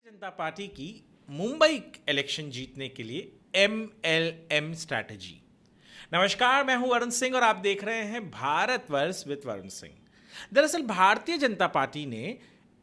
जनता party की Mumbai election जीतने के लिए एमएलएम स्ट्रैटेजी। नमस्कार, मैं हूं वरुण सिंह और आप देख रहे हैं भारतवर्ष विद वरुण सिंह। दरअसल भारतीय जनता पार्टी ने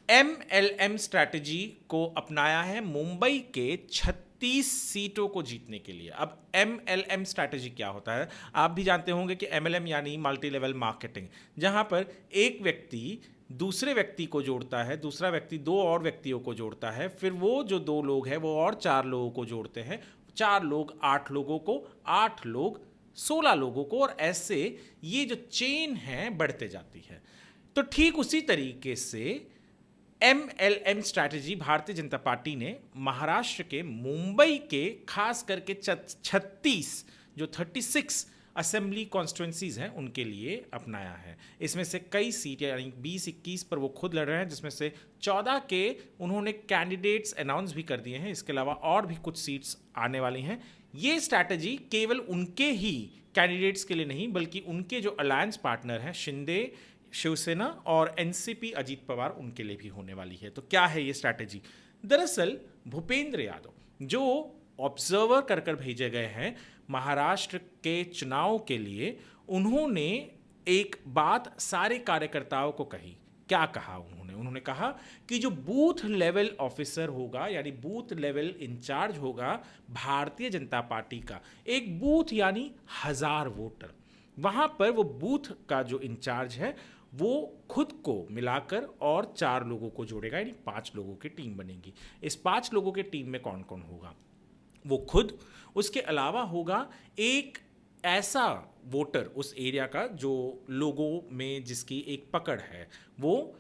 एमएलएम स्ट्रैटेजी को अपनाया है मुंबई के 36 सीटों को जीतने के लिए। अब एमएलएम स्ट्रैटेजी क्या होता है आप भी जानते होंगे कि एमएलएम यानी मल्टी लेवल मार्केटिंग, जहां पर एक व्यक्ति दूसरे व्यक्ति को जोड़ता है, दूसरा व्यक्ति दो और व्यक्तियों को जोड़ता है, फिर वो जो दो लोग हैं वो और चार लोगों को जोड़ते हैं, चार लोग आठ लोगों को, आठ लोग 16 लोगों को, और ऐसे ये जो चेन है बढ़ते जाती है। तो ठीक उसी तरीके से MLM strategy Bharatiya Janata party ने महाराष्ट्र के मुंबई के खास करके 36 जो 36 असेंबली कॉन्स्टिट्यूंसीज हैं उनके लिए अपनाया है। इसमें से कई सीट यानी 20-21 पर वो खुद लड़ रहे हैं, जिसमें से 14 के उन्होंने कैंडिडेट्स अनाउंस भी कर दिए हैं। इसके अलावा और भी कुछ सीट्स आने वाली हैं। ये स्ट्रैटेजी केवल उनके ही कैंडिडेट्स के लिए नहीं बल्कि उनके जो अलायंस पार्टनर हैं शिंदे शिवसेना और एनसीपी अजीत पवार, उनके लिए भी होने वाली है। तो क्या है ये स्ट्रैटेजी? दरअसल भूपेंद्र यादव जो ऑब्जर्वर कर भेजे गए हैं महाराष्ट्र के चुनाव के लिए, उन्होंने एक बात सारे कार्यकर्ताओं को कही। क्या कहा उन्होंने कहा कि जो बूथ लेवल ऑफिसर होगा यानी बूथ लेवल इंचार्ज होगा भारतीय जनता पार्टी का, एक बूथ यानी 1000 वोटर, वहां पर वो बूथ का जो इंचार्ज है वो खुद को मिलाकर और 4 लोगों को जोड़ेगा, यानी 5 लोगों की टीम बनेगी। इस 5 लोगों की टीम में कौन कौन होगा? वो खुद, उसके अलावा होगा एक ऐसा वोटर उस एरिया का जो लोगों में जिसकी एक पकड़ है, वो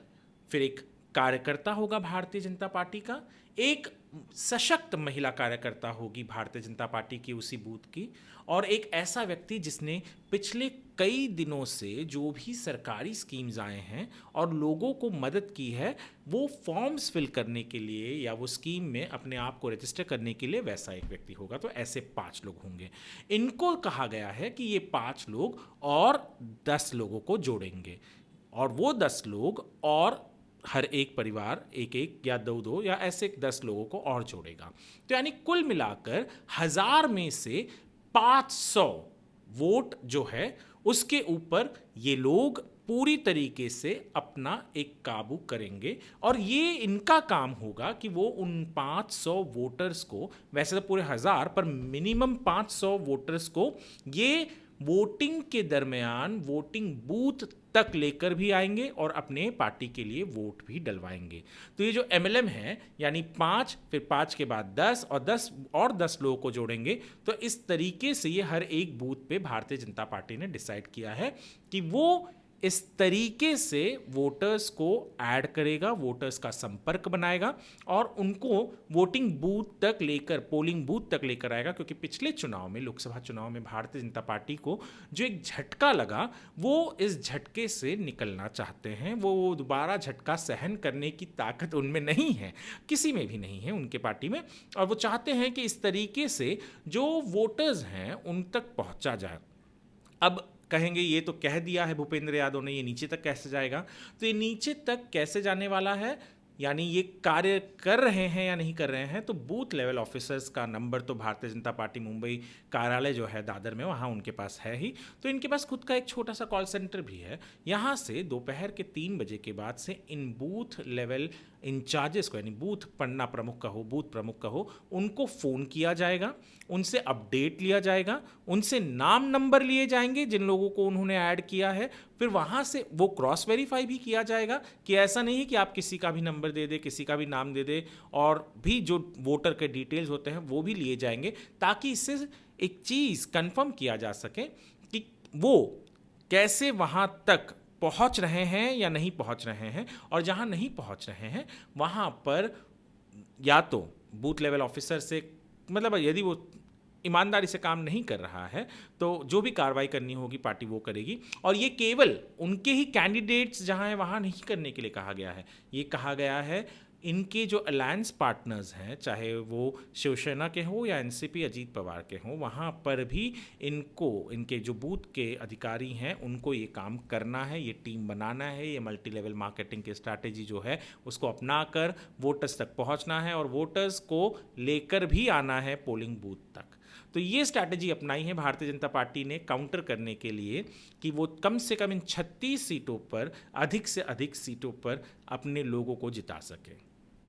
फिर एक कार्यकर्ता होगा भारतीय जनता पार्टी का, एक सशक्त महिला कार्यकर्ता होगी भारतीय जनता पार्टी की उसी बूथ की, और एक ऐसा व्यक्ति जिसने पिछले कई दिनों से जो भी सरकारी स्कीम्स आए हैं और लोगों को मदद की है वो फॉर्म्स फिल करने के लिए या वो स्कीम में अपने आप को रजिस्टर करने के लिए, वैसा एक व्यक्ति होगा। तो ऐसे 5 लोग होंगे। इनको कहा गया है कि ये 5 लोग और 10 लोगों को जोड़ेंगे, और वो 10 लोग और हर एक परिवार एक एक या दो दो या ऐसे 10 लोगों को और जोड़ेगा। तो यानी कुल मिलाकर 1000 में से 500 वोट जो है उसके ऊपर ये लोग पूरी तरीके से अपना एक काबू करेंगे, और ये इनका काम होगा कि वो उन 500 वोटर्स को, वैसे तो पूरे 1000 पर मिनिमम 500 वोटर्स को ये वोटिंग के दरमियान वोटिंग बूथ तक लेकर भी आएंगे और अपने पार्टी के लिए वोट भी डलवाएंगे। तो ये जो एमएलएम है यानी 5, फिर 5 के बाद 10 और 10 लोगों को जोड़ेंगे। तो इस तरीके से ये हर एक बूथ पे भारतीय जनता पार्टी ने डिसाइड किया है कि वो इस तरीके से वोटर्स को ऐड करेगा, वोटर्स का संपर्क बनाएगा और उनको वोटिंग बूथ तक लेकर, पोलिंग बूथ तक लेकर आएगा। क्योंकि पिछले चुनाव में, लोकसभा चुनाव में भारतीय जनता पार्टी को जो एक झटका लगा, वो इस झटके से निकलना चाहते हैं। वो दोबारा झटका सहन करने की ताकत उनमें नहीं है, किसी में भी नहीं है उनके पार्टी में, और वो चाहते हैं कि इस तरीके से जो वोटर्स हैं उन तक पहुंचा जाए। अब कहेंगे ये तो कह दिया है भूपेंद्र यादव ने, ये नीचे तक कैसे जाएगा? तो ये नीचे तक कैसे जाने वाला है, यानी ये कार्य कर रहे हैं या नहीं कर रहे हैं? तो बूथ लेवल ऑफिसर्स का नंबर तो भारतीय जनता पार्टी मुंबई कार्यालय जो है दादर में, वहाँ उनके पास है ही। तो इनके पास खुद का एक छोटा सा कॉल सेंटर भी है। यहाँ से दोपहर के 3 बजे के बाद से इन बूथ लेवल इंचार्जेस को, यानी बूथ पन्ना प्रमुख का हो, बूथ प्रमुख का हो, उनको फ़ोन किया जाएगा, उनसे अपडेट लिया जाएगा, उनसे नाम नंबर लिए जाएंगे जिन लोगों को उन्होंने ऐड किया है। फिर वहाँ से वो क्रॉस वेरीफाई भी किया जाएगा कि ऐसा नहीं है कि आप किसी का भी नंबर दे दे, किसी का भी नाम दे दे, और भी जो वोटर के डिटेल्स होते हैं वो भी लिए जाएंगे, ताकि इससे एक चीज़ कंफर्म किया जा सके कि वो कैसे वहाँ तक पहुँच रहे हैं या नहीं पहुँच रहे हैं, और जहाँ नहीं पहुँच रहे हैं वहाँ पर या तो बूथ लेवल ऑफिसर से, मतलब यदि वो ईमानदारी से काम नहीं कर रहा है तो जो भी कार्रवाई करनी होगी पार्टी वो करेगी। और ये केवल उनके ही कैंडिडेट्स जहां हैं वहां नहीं करने के लिए कहा गया है, ये कहा गया है इनके जो अलायंस पार्टनर्स हैं, चाहे वो शिवसेना के हो या एनसीपी अजीत पवार के हों, वहाँ पर भी इनके जो बूथ के अधिकारी हैं उनको ये काम करना है, ये टीम बनाना है, ये मल्टी लेवल मार्केटिंग की स्ट्रैटेजी जो है उसको अपना कर वोटर्स तक पहुँचना है और वोटर्स को लेकर भी आना है पोलिंग बूथ तक। तो ये स्ट्रैटेजी अपनाई है भारतीय जनता पार्टी ने काउंटर करने के लिए कि वो कम से कम इन 36 सीटों पर अधिक से अधिक सीटों पर अपने लोगों को जिता सके।